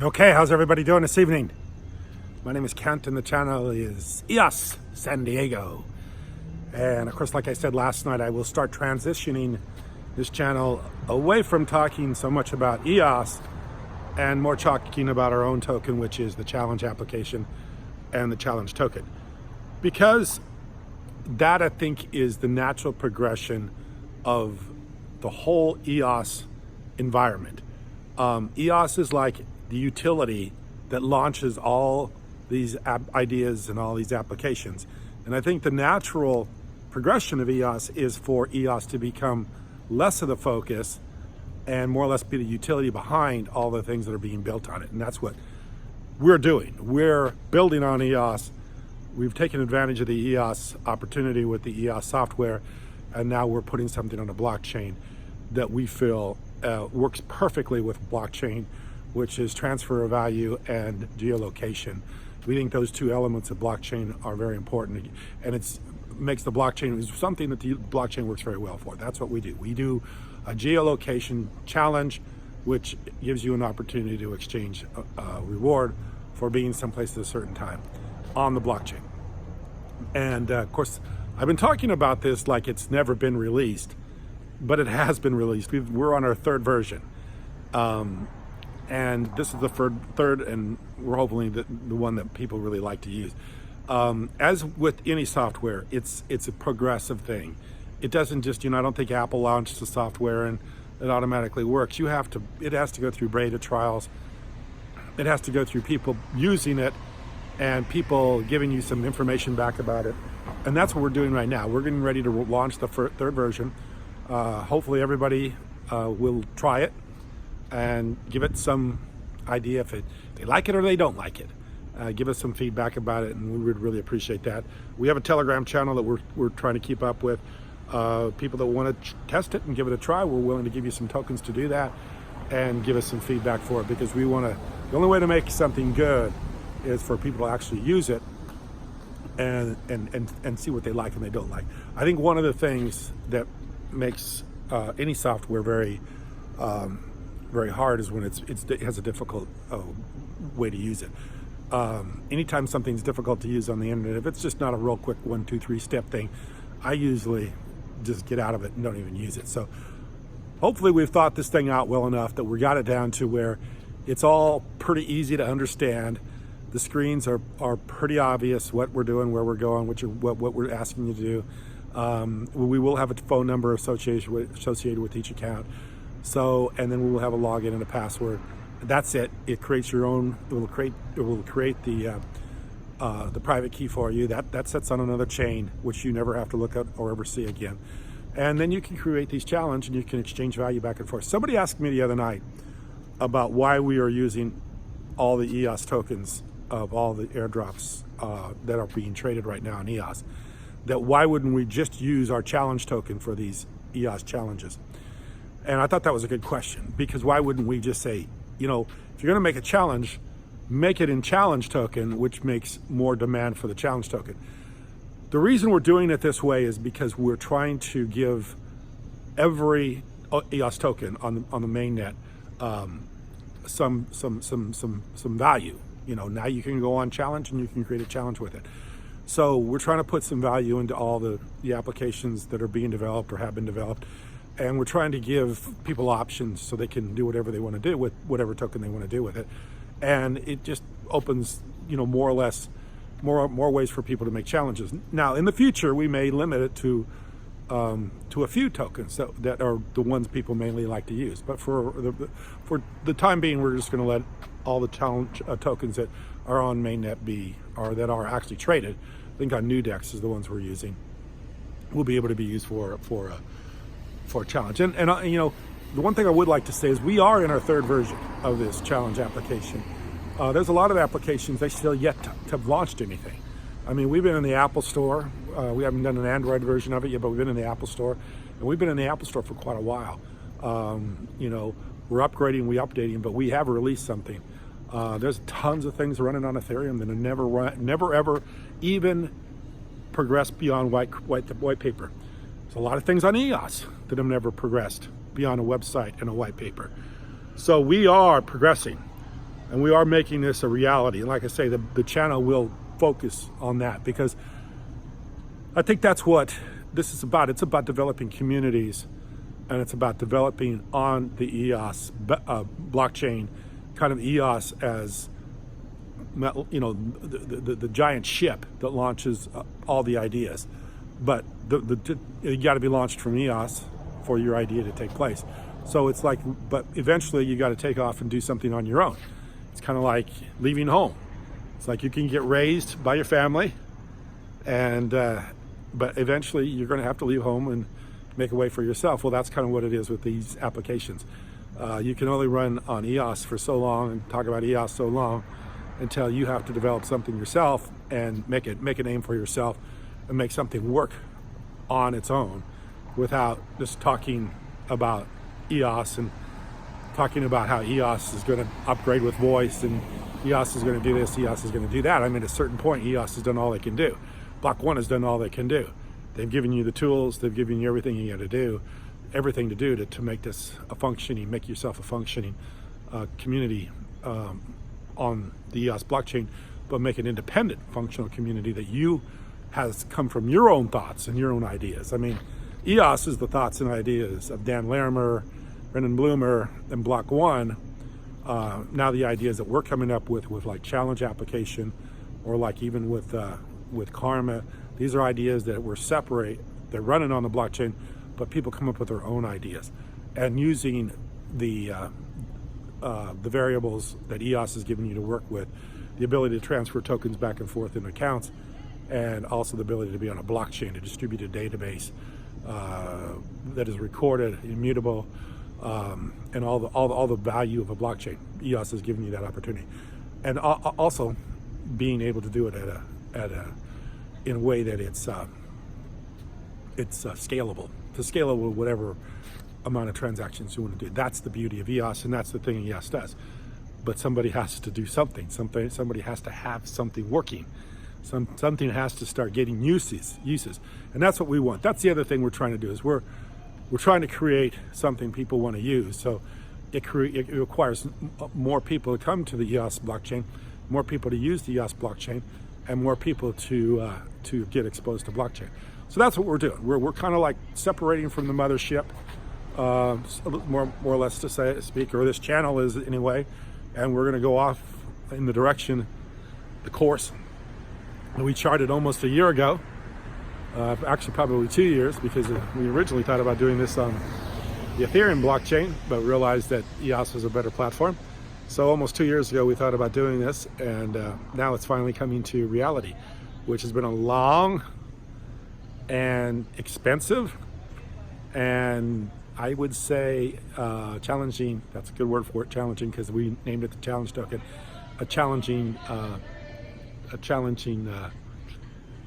Okay, how's everybody doing this evening? My name is Kent and the channel is EOS San Diego. And of course, like I said last night, I will start transitioning this channel away from talking so much about EOS and more talking about our own token, which is the challenge application and the challenge token. Because that, I think, is the natural progression of the whole EOS environment. EOS is like the utility that launches all these ideas and all these applications. And I think the natural progression of EOS is for EOS to become less of the focus and more or less be the utility behind all the things that are being built on it. And that's what we're doing. We're building on EOS. We've taken advantage of the EOS opportunity with the EOS software, and now we're putting something on a blockchain that we feel works perfectly with blockchain, which is transfer of value and geolocation. We think those two elements of blockchain are very important, and it makes the blockchain something that the blockchain works very well for. That's what we do. We do a geolocation challenge, which gives you an opportunity to exchange a reward for being someplace at a certain time on the blockchain. And of course, I've been talking about this like it's never been released, but it has been released. We're on our third version. And this is the third, and we're hopefully the one that people really like to use. As with any software, it's a progressive thing. It doesn't just, I don't think Apple launched the software and it automatically works. It has to go through beta trials. It has to go through people using it and people giving you some information back about it. And that's what we're doing right now. We're getting ready to launch the third version. Hopefully everybody will try it and give it some idea if they like it or they don't like it. Give us some feedback about it, and we would really appreciate that. We have a Telegram channel that we're trying to keep up with. People that want to test it and give it a try, we're willing to give you some tokens to do that and give us some feedback for it, because the only way to make something good is for people to actually use it and see what they like and they don't like. I think one of the things that makes any software very hard is when it has a difficult way to use it. Anytime something's difficult to use on the internet, if it's just not a real quick 1, 2, 3 step thing, I usually just get out of it and don't even use it. So hopefully we've thought this thing out well enough that we got it down to where it's all pretty easy to understand. The screens are pretty obvious what we're doing, where we're going, what we're asking you to do. We will have a phone number associated with each account. So, and then we will have a login and a password. That's it. It creates your own. It will create the private key for you. That sets on another chain, which you never have to look at or ever see again. And then you can create these challenges and you can exchange value back and forth. Somebody asked me the other night about why we are using all the EOS tokens of all the airdrops that are being traded right now in EOS. That why wouldn't we just use our challenge token for these EOS challenges? And I thought that was a good question, because why wouldn't we just say, if you're going to make a challenge, make it in challenge token, which makes more demand for the challenge token. The reason we're doing it this way is because we're trying to give every EOS token on the mainnet some value. Now you can go on challenge and you can create a challenge with it. So we're trying to put some value into all the applications that are being developed or have been developed. And we're trying to give people options so they can do whatever they want to do with whatever token they want to do with it. And it just opens, more or less, more ways for people to make challenges. Now, in the future, we may limit it to a few tokens that are the ones people mainly like to use. But for the time being, we're just going to let all the challenge tokens that are on mainnet or that are actually traded. I think on Nudex is the ones we're using. Will be able to be used for a challenge. And the one thing I would like to say is we are in our third version of this challenge application. There's a lot of applications they still yet to have launched anything. I mean, we've been in the Apple Store. We haven't done an Android version of it yet, but we've been in the Apple Store, and we've been in the Apple Store for quite a while. We're upgrading, we're updating, but we have released something. There's tons of things running on Ethereum that have never ever even progressed beyond white paper. There's a lot of things on EOS that have never progressed beyond a website and a white paper. So we are progressing. And we are making this a reality. And like I say, the channel will focus on that, because I think that's what this is about. It's about developing communities, and it's about developing on the EOS blockchain, kind of EOS as, you know, the giant ship that launches all the ideas. But you got to be launched from EOS for your idea to take place. So it's like, but eventually you got to take off and do something on your own. It's kind of like leaving home. It's like you can get raised by your family, and but eventually you're going to have to leave home and make a way for yourself. Well, that's kind of what it is with these applications. You can only run on EOS for so long and talk about EOS so long until you have to develop something yourself and make a name for yourself and make something work on its own, without just talking about EOS and talking about how EOS is going to upgrade with voice and EOS is going to do this, EOS is going to do that. I mean, at a certain point, EOS has done all they can do. Block One has done all they can do. They've given you the tools, they've given you everything you got to do, everything to do to make this a functioning, make yourself a functioning community on the EOS blockchain, but make an independent functional community that has come from your own thoughts and your own ideas. I mean, EOS is the thoughts and ideas of Dan Larimer, Brendan Bloomer, and Block One. Now the ideas that we're coming up with like challenge application, or like even with Karma, these are ideas that were separate. They're running on the blockchain, but people come up with their own ideas, and using the variables that EOS is giving you to work with, the ability to transfer tokens back and forth in accounts, and also the ability to be on a blockchain, to distribute a database that is recorded, immutable, and all the value of a blockchain. EOS is giving you that opportunity, and also being able to do it in a way that it's scalable, to scale with whatever amount of transactions you want to do. That's the beauty of EOS, and that's the thing EOS does. But somebody has to do something. Somebody has to have something working. Something has to start getting uses, and that's what we want. That's the other thing we're trying to do, is we're trying to create something people want to use. So it requires more people to come to the EOS blockchain, more people to use the EOS blockchain, and more people to get exposed to blockchain. So that's what we're doing. We're kind of like separating from the mothership, more or less to speak, or this channel is anyway, and we're going to go off in the direction, the course that we charted almost a year ago. Actually, probably 2 years, because we originally thought about doing this on the Ethereum blockchain, but realized that EOS was a better platform. So almost 2 years ago, we thought about doing this, and now it's finally coming to reality, which has been a long and expensive, and I would say challenging. That's a good word for it, challenging, because we named it the challenge token. A challenging,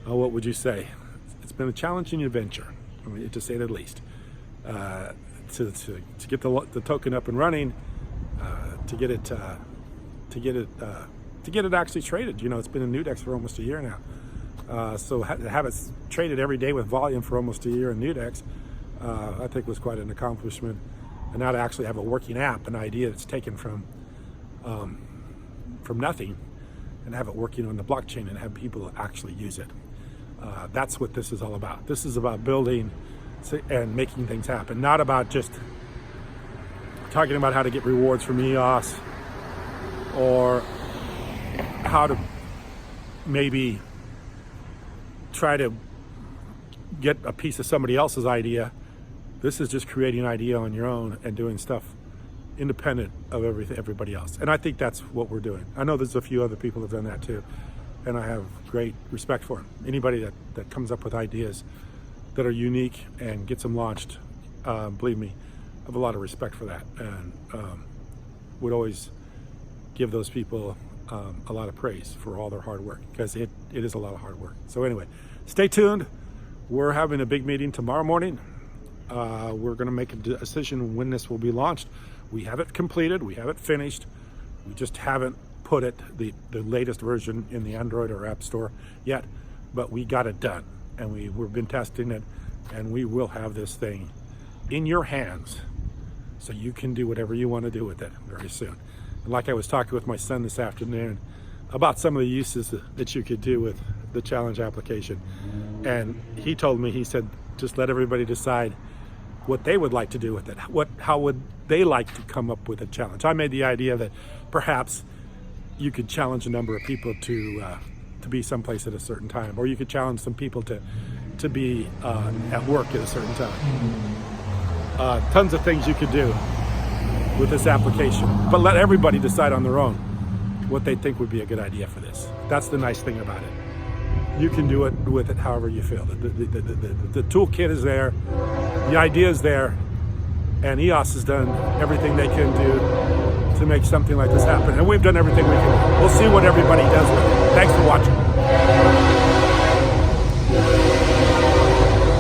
what would you say? It's been a challenging adventure, I mean, to say the least. To get the token up and running, to get it actually traded. You know, it's been in Nudex for almost a year now. So have it traded every day with volume for almost a year in Nudex, I think was quite an accomplishment. And now to actually have a working app, an idea that's taken from nothing, and have it working on the blockchain and have people actually use it. That's what this is all about. This is about building and making things happen, not about just talking about how to get rewards from EOS, or how to maybe try to get a piece of somebody else's idea. This is just creating an idea on your own and doing stuff independent of everybody else. And I think that's what we're doing. I know there's a few other people that have done that too, and I have great respect for them. Anybody that comes up with ideas that are unique and gets them launched, believe me, I have a lot of respect for that, and would always give those people a lot of praise for all their hard work, because it is a lot of hard work. So anyway, stay tuned. We're having a big meeting tomorrow morning. We're going to make a decision when this will be launched. We have it completed, we have it finished, we just haven't put it, the latest version, in the Android or App Store yet, but we got it done, and we've been testing it, and we will have this thing in your hands, so you can do whatever you want to do with it very soon. And like I was talking with my son this afternoon about some of the uses that you could do with the challenge application. And he told me, he said, just let everybody decide what they would like to do with it. How would they like to come up with a challenge? I made the idea that perhaps you could challenge a number of people to be someplace at a certain time, or you could challenge some people to be at work at a certain time. Tons of things you could do with this application, but let everybody decide on their own what they think would be a good idea for this. That's the nice thing about it. You can do it with it however you feel. The toolkit is there, the idea is there, and EOS has done everything they can do to make something like this happen. And we've done everything we can do. We'll see what everybody does with it. Thanks for watching.